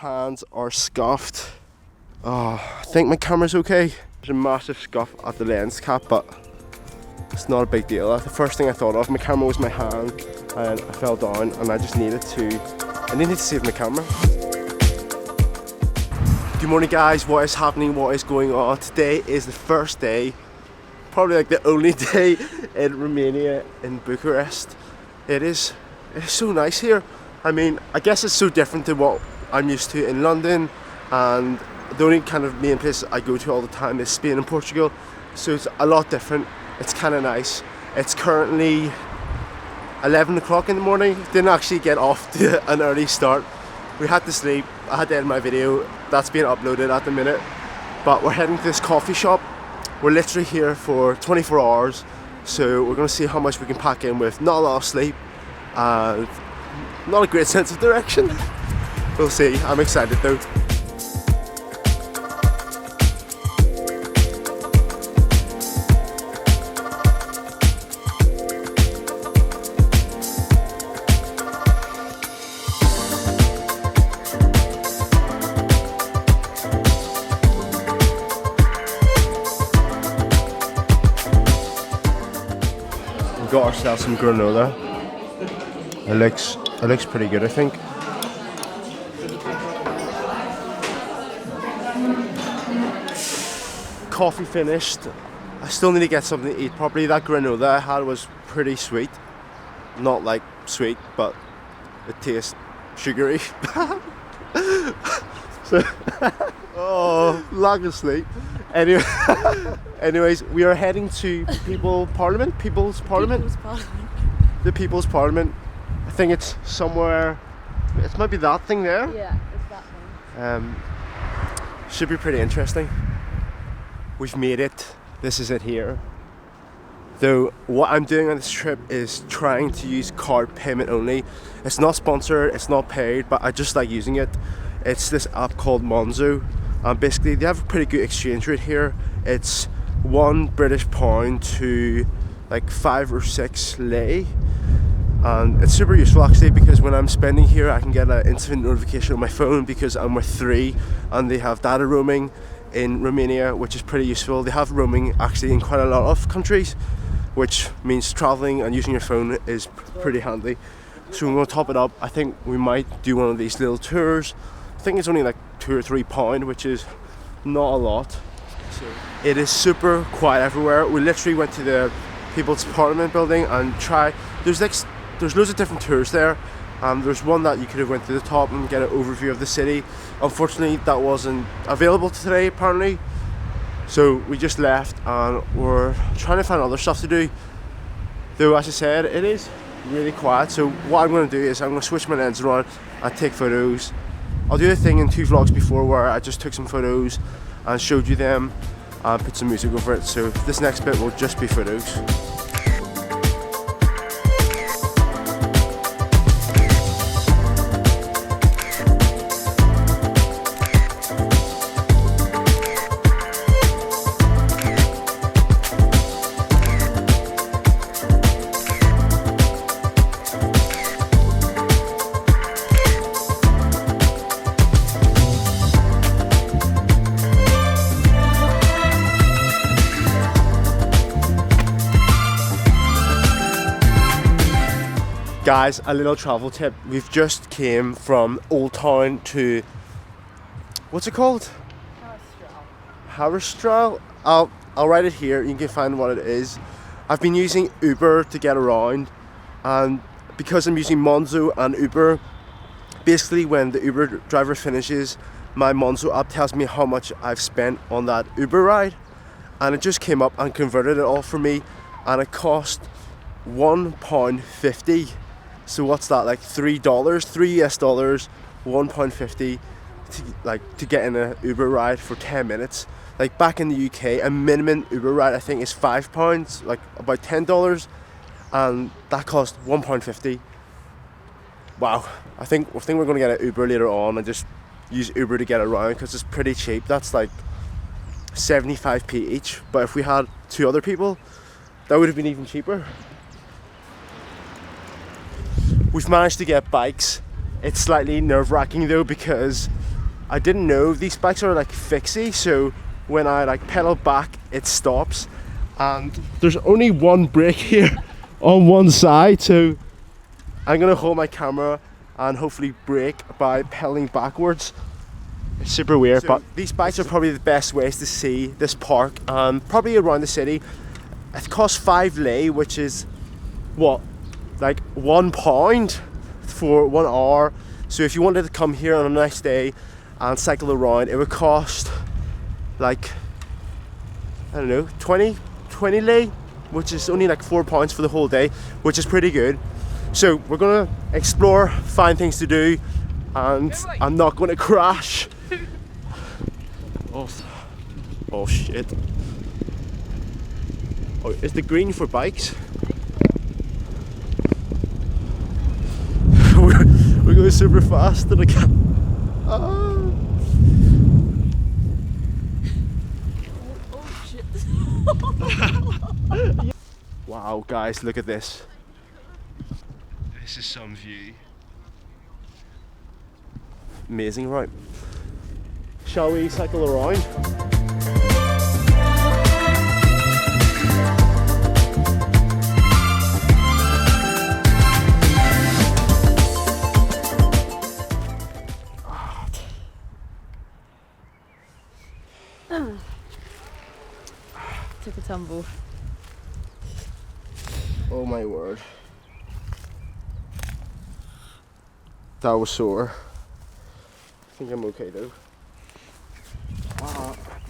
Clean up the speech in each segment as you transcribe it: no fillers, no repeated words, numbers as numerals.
hands are scuffed. Oh, I think my camera's okay. There's a massive scuff at the lens cap, but it's not a big deal. That's the first thing I thought of. My camera was my hand and I fell down and I needed to save my camera. Good morning guys, what is happening, what is going on? Today is the first day, probably like the only day in Romania, in Bucharest. It's so nice here. I mean, I guess it's so different to what I'm used to in London, and the only kind of main place I go to all the time is Spain and Portugal, so it's a lot different. It's kind of nice. It's currently 11 o'clock in the morning. Didn't actually get off to an early start. We had to sleep. I had to end my video. That's being uploaded at the minute. But we're heading to this coffee shop. We're literally here for 24 hours. So we're going to see how much we can pack in with not a lot of sleep and not a great sense of direction. We'll see. I'm excited though. We got ourselves some granola. It looks pretty good, I think. Coffee finished. I still need to get something to eat properly. That granola I had was pretty sweet. Not like sweet, but it tastes sugary. So, oh, lack of sleep. Anyway, anyways, we are heading to People's Parliament. The People's Parliament. I think it's somewhere. It might be that thing there. Yeah, it's that thing. Should be pretty interesting. We've made it. This is it here. Though what I'm doing on this trip is trying to use card payment only. It's not sponsored, it's not paid, but I just like using it. It's this app called Monzo. Basically they have a pretty good exchange rate here. It's £1 British to like 5 or 6 lei. And it's super useful actually, because when I'm spending here I can get an instant notification on my phone because I'm with 3 and they have data roaming in Romania, which is pretty useful. They have roaming actually in quite a lot of countries, which means traveling and using your phone is pretty handy. So we're going to top it up. I think we might do one of these little tours. I think it's only like £2 or £3, which is not a lot. So it is super quiet everywhere. We literally went to the People's Parliament building and there's loads of different tours there. There's one that you could have went to the top and get an overview of the city. Unfortunately, that wasn't available today apparently. So we just left and we're trying to find other stuff to do. Though, as I said, it is really quiet. So what I'm going to do is I'm going to switch my lens around and take photos. I'll do a thing in 2 vlogs before where I just took some photos and showed you them and put some music over it. So this next bit will just be photos. Guys, a little travel tip. We've just came from Old Town to, what's it called? Haristral. I'll write it here, you can find what it is. I've been using Uber to get around, and because I'm using Monzo and Uber, basically when the Uber driver finishes, my Monzo app tells me how much I've spent on that Uber ride, and it just came up and converted it all for me, and it cost £1.50. So what's that, like $3, $3 US, £1.50 to get in an Uber ride for 10 minutes. Like back in the UK, a minimum Uber ride I think is £5, like about $10, and that cost £1.50. Wow, I think we're going to get an Uber later on and just use Uber to get around because it's pretty cheap. That's like 75p each, but if we had 2 other people, that would have been even cheaper. We've managed to get bikes It's slightly nerve-wracking though, because I didn't know these bikes are like fixie, so when I like pedal back it stops, and there's only one brake here on one side, so I'm gonna hold my camera and hopefully brake by pedaling backwards. It's super weird, but these bikes are probably the best ways to see this park and probably around the city. It costs 5 lei, which is what, like £1 for 1 hour. So if you wanted to come here on a nice day and cycle around, it would cost like, I don't know, 20 lei, which is only like £4 for the whole day, which is pretty good. So we're gonna explore, find things to do, and I'm not gonna crash. Oh shit. Oh, is the green for bikes? we're going super fast and I can't. Ah. Oh shit. Wow, guys, look at this. This is some view. Amazing, right? Shall we cycle around? Took a tumble. Oh my word. That was sore. I think I'm okay though.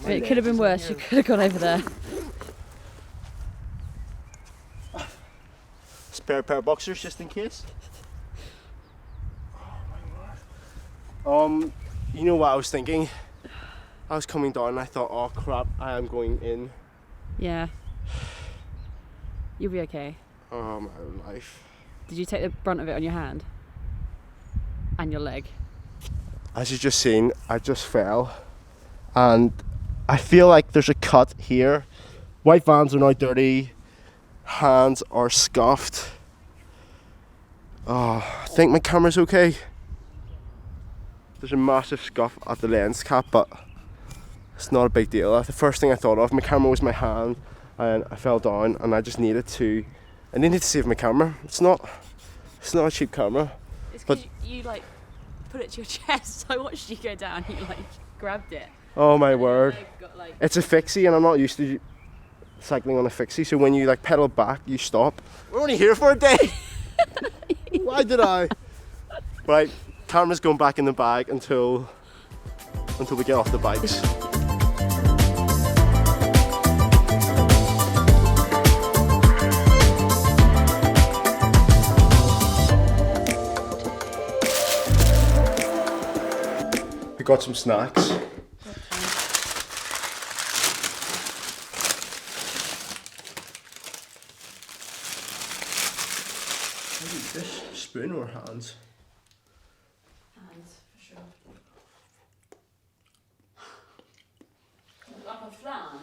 It could have been worse, you could have gone over there. Spare pair of boxers just in case. Oh my word. You know what I was thinking? I was coming down and I thought, oh crap, I am going in. Yeah. You'll be okay. Oh my life. Did you take the brunt of it on your hand? And your leg? As you've just seen, I just fell. And I feel like there's a cut here. White Vans are now dirty. Hands are scuffed. Oh, I think my camera's okay. There's a massive scuff at the lens cap, but it's not a big deal. The first thing I thought of, my camera was my hand, and I fell down, and I just needed to save my camera. It's not a cheap camera. It's because you like put it to your chest. I watched you go down. You like grabbed it. Oh my word! Got, like... It's a fixie, and I'm not used to cycling on a fixie. So when you like pedal back, you stop. We're only here for a day. Why did I? Right, camera's going back in the bag until we get off the bikes. We got some snacks. How do you eat this? Spoon or hands? Hands, for sure. Like a flan.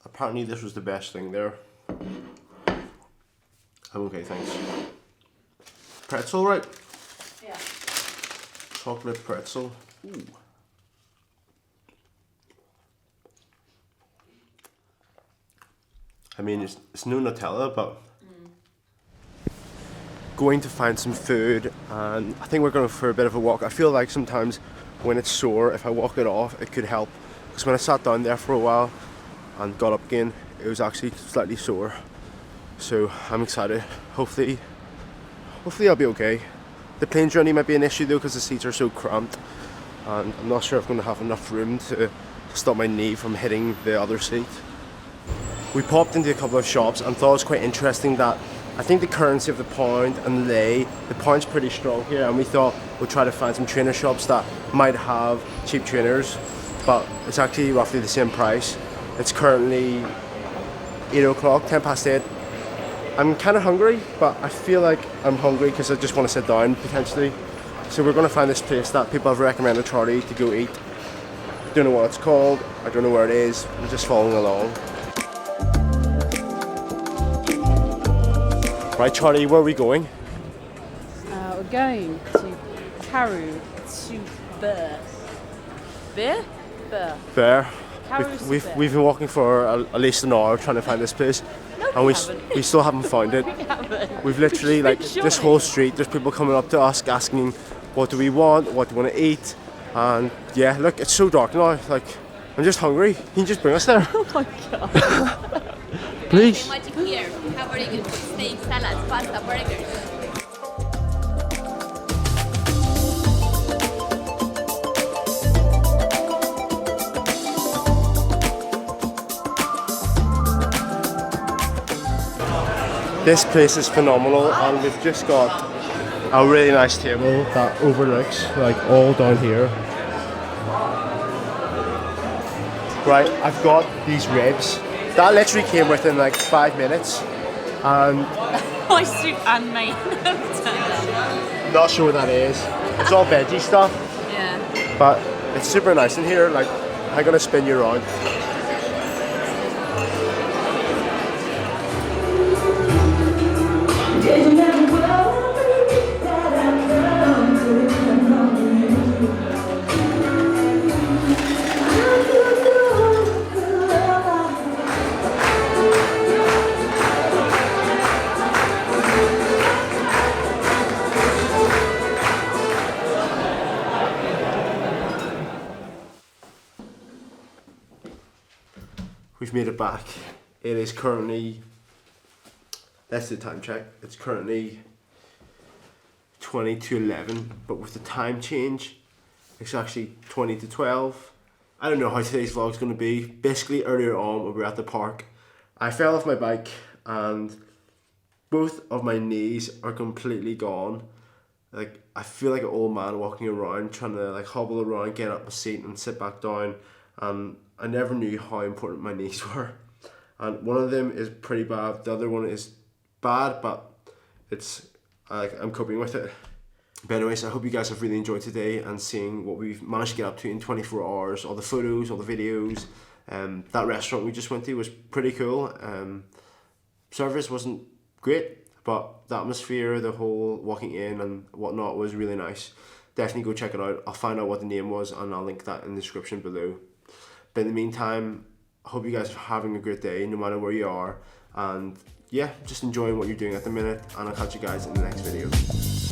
Apparently this was the best thing there. I'm okay, thanks. Pretzel, right? Yeah. Chocolate pretzel. Ooh. I mean, it's no Nutella, but going to find some food, and I think we're going for a bit of a walk. I feel like sometimes when it's sore, if I walk it off, it could help. Because when I sat down there for a while and got up again, it was actually slightly sore. So I'm excited. Hopefully I'll be okay. The plane journey might be an issue though, because the seats are so cramped, and I'm not sure if I'm going to have enough room to stop my knee from hitting the other seat. We popped into a couple of shops and thought it was quite interesting that I think the currency of the pound and lei, the pound's pretty strong here, and we thought we'd try to find some trainer shops that might have cheap trainers, but it's actually roughly the same price. It's currently 8 o'clock, 10 past 8. I'm kind of hungry, but I feel like I'm hungry because I just want to sit down potentially. So we're going to find this place that people have recommended Charlie to go eat. I don't know what it's called, I don't know where it is, I'm just following along. Right, Charlie, where are we going? We're going to Caru to Burr. Beer? Burr. There. Caru to We've Burr. been walking for at least an hour trying to find this place, No, and we we haven't. we still haven't found it. We haven't. We've literally like this Surely. whole street. There's people coming up to us asking, "What do we want? What do we want to eat?" And yeah, look, it's so dark now. Like, I'm just hungry. Can you just bring us there, Oh my god. please? Magic here. We have very good steak, salads, pasta, burgers. This place is phenomenal, and we've just got a really nice table that overlooks like all down here. Right, I've got these ribs. That literally came within like 5 minutes, and My soup and main. not sure what that is. It's all veggie stuff, Yeah. but it's super nice in here. Like, I'm gonna spin you around. We've made it back. It is currently, let's do a time check. It's currently 20 to 11, but with the time change, it's actually 20 to 12. I don't know how today's vlog is going to be. Basically, earlier on, when we were at the park, I fell off my bike and both of my knees are completely gone. Like, I feel like an old man walking around, trying to like hobble around, get up a seat and sit back down. And I never knew how important my knees were. And one of them is pretty bad. The other one is bad, but it's I'm coping with it. But anyways, I hope you guys have really enjoyed today and seeing what we've managed to get up to in 24 hours. All the photos, all the videos. That restaurant we just went to was pretty cool. Service wasn't great, but the atmosphere, the whole walking in and whatnot was really nice. Definitely go check it out. I'll find out what the name was and I'll link that in the description below. But in the meantime, I hope you guys are having a great day no matter where you are. And yeah, just enjoying what you're doing at the minute. And I'll catch you guys in the next video.